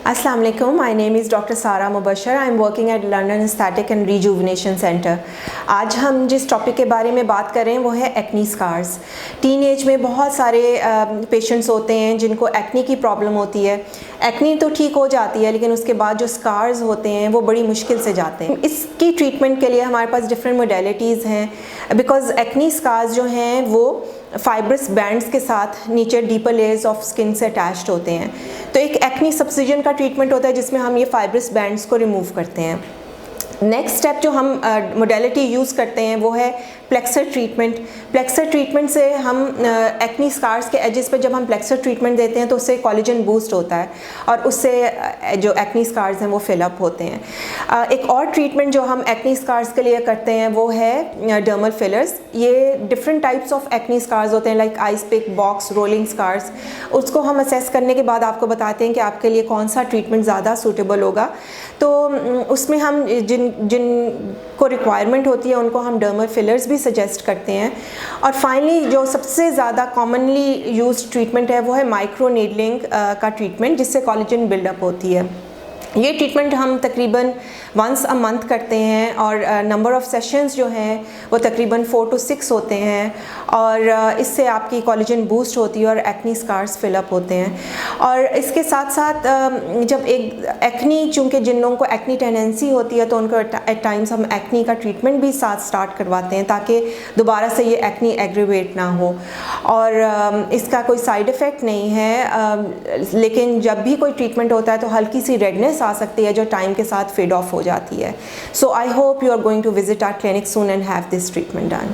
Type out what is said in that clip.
Assalamu alaikum. My name is Dr. Sara Mubashir. I am working at London Aesthetic and Rejuvenation Center. आज हम जिस topic के बारे में बात कर रहे हैं वो है एक्नी स्कार्स। टीन एज में बहुत सारे पेशेंट्स होते हैं जिनको एक्नी की प्रॉब्लम होती है। एक्नी तो ठीक हो जाती है लेकिन उसके बाद जो स्कार्स होते हैं वो बड़ी मुश्किल से जाते हैं। इसकी ट्रीटमेंट के लिए हमारे पास डिफरेंट मोडेलिटीज़ हैं बिकॉज एक्नी स्कार्स जो हैं वो फाइब्रस बैंड्स के साथ नीचे डीपर लेयर्स ऑफ स्किन से अटैच्ड होते हैं। तो एक एक्नी सब्सिजन का ट्रीटमेंट होता है जिसमें हम ये फाइब्रस बैंड्स को रिमूव करते हैं। नेक्स्ट स्टेप जो हम मोडेलिटी यूज़ करते हैं वो है प्लेक्सर ट्रीटमेंट। प्लेक्सर ट्रीटमेंट से हम एक्नी स्कार्स के एजेस पे जब हम प्लेक्सर ट्रीटमेंट देते हैं तो उससे कोलेजन बूस्ट होता है और उससे जो एक्नी स्कार्स हैं वो फिलअप होते हैं। एक और ट्रीटमेंट जो हम एक्नी स्कार्स के लिए करते हैं वो है डर्मल फिलर्स। ये different types of acne scars होते हैं like ice pick, box, rolling scars. उसको हम असेस करने के बाद आपको बताते हैं कि आपके लिए कौन सा ट्रीटमेंट ज़्यादा सूटेबल होगा। तो उसमें हम जिन को रिक्वायरमेंट होती है उनको हम डर्मल फिलर्स भी सजेस्ट करते हैं। और फाइनली जो सबसे ज़्यादा कॉमनली यूज्ड ट्रीटमेंट है वो है माइक्रो नीडलिंग का ट्रीटमेंट जिससे कोलेजन बिल्डअप होती है। ये ट्रीटमेंट हम तकरीबन वंस अ मंथ करते हैं और नंबर ऑफ़ सेशंस जो हैं वो तकरीबन 4 to 6 होते हैं और इससे आपकी कोलेजन बूस्ट होती है और एक्नी स्कार्स फिलअप होते हैं। और इसके साथ साथ जब एक एक्नी, चूँकि जिन लोगों को एक्नी टेंडेंसी होती है तो उनको एट टाइम्स हम एक्नी का ट्रीटमेंट भी साथ स्टार्ट करवाते हैं ताकि दोबारा से ये एक्नी एग्रीवेट ना हो। और इसका कोई साइड इफ़ेक्ट नहीं है लेकिन जब भी कोई ट्रीटमेंट होता है तो हल्की सी रेडनेस आ सकती है जो टाइम के साथ फेड ऑफ हो जाती है। So I hope you are going to visit our clinic soon and have this treatment done.